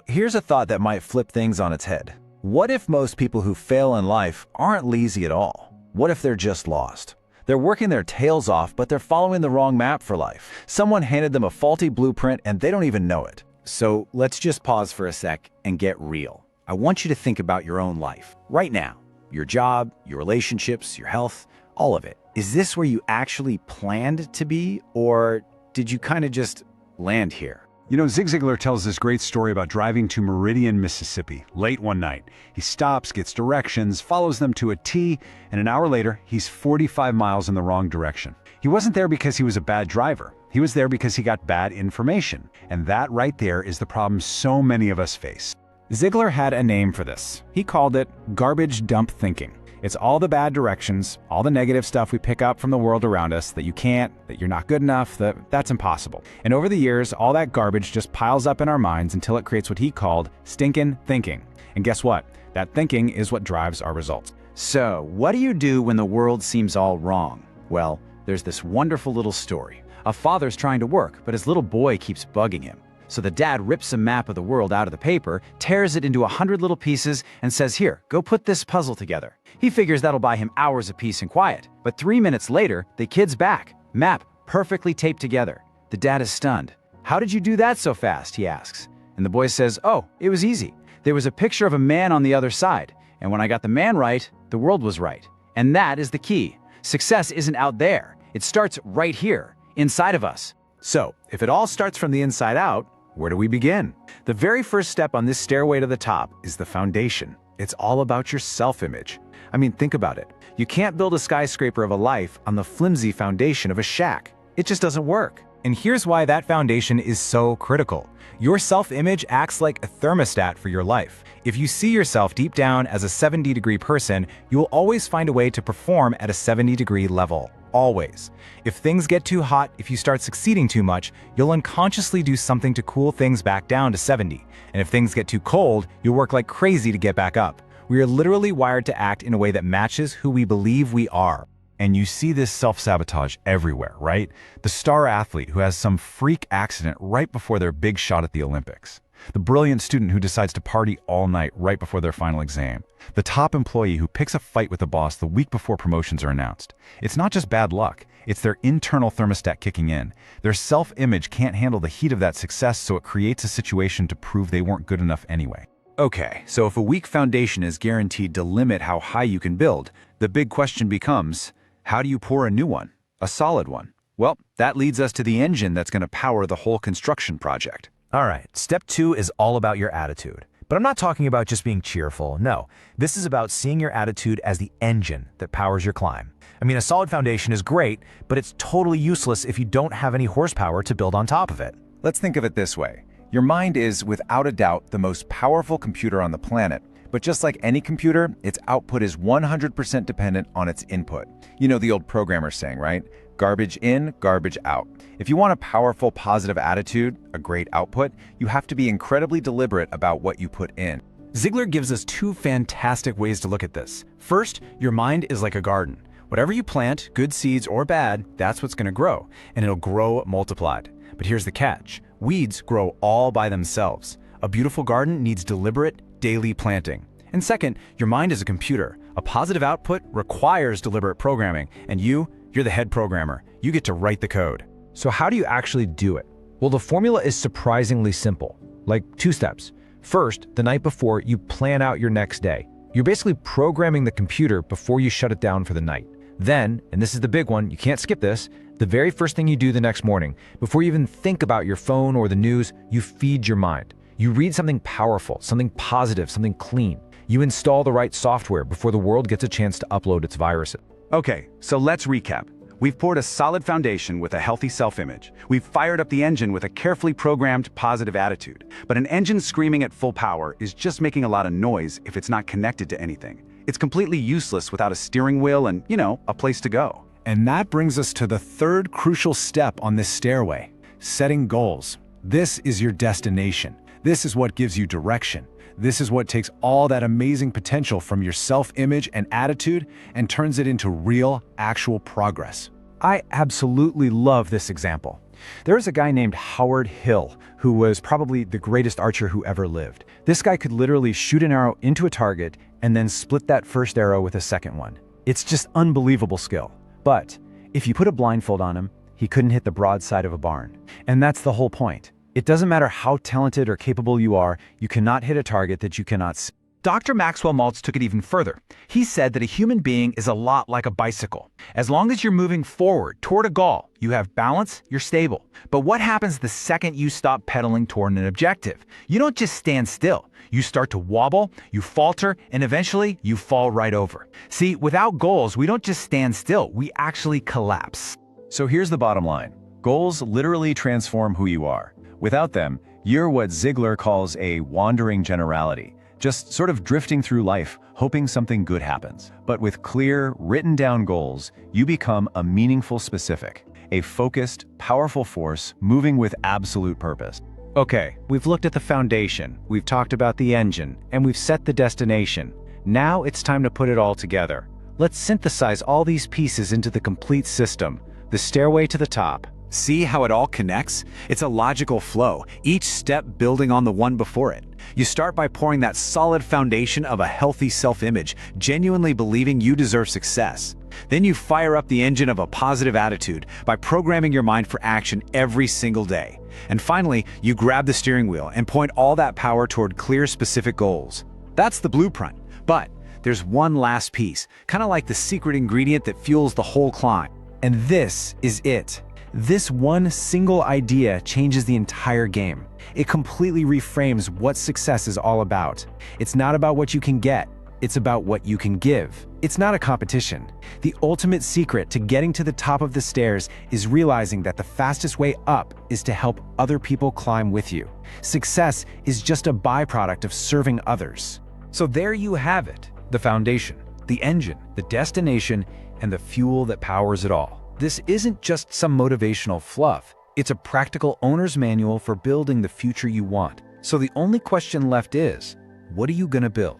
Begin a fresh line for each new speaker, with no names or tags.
Here's a thought that might flip things on its head. What if most people who fail in life aren't lazy at all? What if they're just lost? They're working their tails off, but they're following the wrong map for life. Someone handed them a faulty blueprint and they don't even know it.
So let's just pause for a sec and get real. I want you to think about your own life right now. Your job, your relationships, your health, all of it. Is this where you actually planned to be, or did you kind of just land here?
Zig Ziglar tells this great story about driving to Meridian, Mississippi, late one night. He stops, gets directions, follows them to a T, and an hour later, he's 45 miles in the wrong direction. He wasn't there because he was a bad driver. He was there because he got bad information. And that right there is the problem so many of us face.
Zigler had a name for this. He called it garbage dump thinking. It's all the bad directions, all the negative stuff we pick up from the world around us that you can't, that you're not good enough, that's impossible. And over the years, all that garbage just piles up in our minds until it creates what he called stinkin' thinking. And guess what? That thinking is what drives our results.
So, what do you do when the world seems all wrong? Well, there's this wonderful little story. A father's trying to work, but his little boy keeps bugging him. So the dad rips a map of the world out of the paper, tears it into 100 little pieces, and says, "Here, go put this puzzle together." He figures that'll buy him hours of peace and quiet. But 3 minutes later, the kid's back. Map perfectly taped together. The dad is stunned. "How did you do that so fast?" he asks. And the boy says, "Oh, it was easy. There was a picture of a man on the other side. And when I got the man right, the world was right." And that is the key. Success isn't out there. It starts right here, inside of us.
So, if it all starts from the inside out, where do we begin? The very first step on this stairway to the top is the foundation. It's all about your self-image. Think about it. You can't build a skyscraper of a life on the flimsy foundation of a shack. It just doesn't work.
And here's why that foundation is so critical. Your self-image acts like a thermostat for your life. If you see yourself deep down as a 70-degree person, you will always find a way to perform at a 70-degree level. Always. If things get too hot, if you start succeeding too much, you'll unconsciously do something to cool things back down to 70. And if things get too cold, you'll work like crazy to get back up. We are literally wired to act in a way that matches who we believe we are.
And you see this self-sabotage everywhere, right? The star athlete who has some freak accident right before their big shot at the Olympics. The brilliant student who decides to party all night right before their final exam. The top employee who picks a fight with the boss the week before promotions are announced. It's not just bad luck, it's their internal thermostat kicking in. Their self-image can't handle the heat of that success, so it creates a situation to prove they weren't good enough anyway.
Okay, so if a weak foundation is guaranteed to limit how high you can build, the big question becomes, how do you pour a new one? A solid one? Well, that leads us to the engine that's going to power the whole construction project.
All right, step 2 is all about your attitude. But I'm not talking about just being cheerful. No, this is about seeing your attitude as the engine that powers your climb. A solid foundation is great, but it's totally useless if you don't have any horsepower to build on top of it.
Let's think of it this way. Your mind is, without a doubt, the most powerful computer on the planet. But just like any computer, its output is 100% dependent on its input. You know the old programmer saying, right? Garbage in, garbage out. If you want a powerful, positive attitude, a great output, you have to be incredibly deliberate about what you put in.
Zigler gives us 2 fantastic ways to look at this. First, your mind is like a garden. Whatever you plant, good seeds or bad, that's what's going to grow, and it'll grow multiplied. But here's the catch. Weeds grow all by themselves. A beautiful garden needs deliberate, daily planting. And second, your mind is a computer. A positive output requires deliberate programming, and you're the head programmer. You get to write the code.
So how do you actually do it? Well, the formula is surprisingly simple, like 2 steps. First, the night before, you plan out your next day. You're basically programming the computer before you shut it down for the night. Then, and this is the big one, you can't skip this, the very first thing you do the next morning, before you even think about your phone or the news, you feed your mind. You read something powerful, something positive, something clean. You install the right software before the world gets a chance to upload its viruses.
Okay, so let's recap. We've poured a solid foundation with a healthy self-image. We've fired up the engine with a carefully programmed positive attitude. But an engine screaming at full power is just making a lot of noise if it's not connected to anything. It's completely useless without a steering wheel and, a place to go.
And that brings us to the third crucial step on this stairway, setting goals. This is your destination. This is what gives you direction. This is what takes all that amazing potential from your self-image and attitude and turns it into real, actual progress.
I absolutely love this example.
There was a guy named Howard Hill, who was probably the greatest archer who ever lived. This guy could literally shoot an arrow into a target and then split that first arrow with a second one. It's just unbelievable skill. But if you put a blindfold on him, he couldn't hit the broadside of a barn. And that's the whole point. It doesn't matter how talented or capable you are, you cannot hit a target that you cannot see.
Dr. Maxwell Maltz took it even further. He said that a human being is a lot like a bicycle. As long as you're moving forward toward a goal, you have balance, you're stable. But what happens the second you stop pedaling toward an objective? You don't just stand still. You start to wobble, you falter, and eventually you fall right over. See, without goals, we don't just stand still, we actually collapse.
So here's the bottom line. Goals literally transform who you are. Without them, you're what Zigler calls a wandering generality. Just sort of drifting through life, hoping something good happens. But with clear, written down goals, you become a meaningful specific, a focused, powerful force moving with absolute purpose.
Okay, we've looked at the foundation, we've talked about the engine, and we've set the destination. Now it's time to put it all together. Let's synthesize all these pieces into the complete system, the stairway to the top.
See how it all connects? It's a logical flow, each step building on the one before it. You start by pouring that solid foundation of a healthy self-image, genuinely believing you deserve success. Then you fire up the engine of a positive attitude by programming your mind for action every single day. And finally, you grab the steering wheel and point all that power toward clear, specific goals. That's the blueprint. But there's one last piece, kind of like the secret ingredient that fuels the whole climb.
And this is it. This one single idea changes the entire game. It completely reframes what success is all about. It's not about what you can get, it's about what you can give. It's not a competition. The ultimate secret to getting to the top of the stairs is realizing that the fastest way up is to help other people climb with you. Success is just a byproduct of serving others.
So there you have it, the foundation, the engine, the destination, and the fuel that powers it all. This isn't just some motivational fluff. It's a practical owner's manual for building the future you want. So the only question left is, what are you going to build?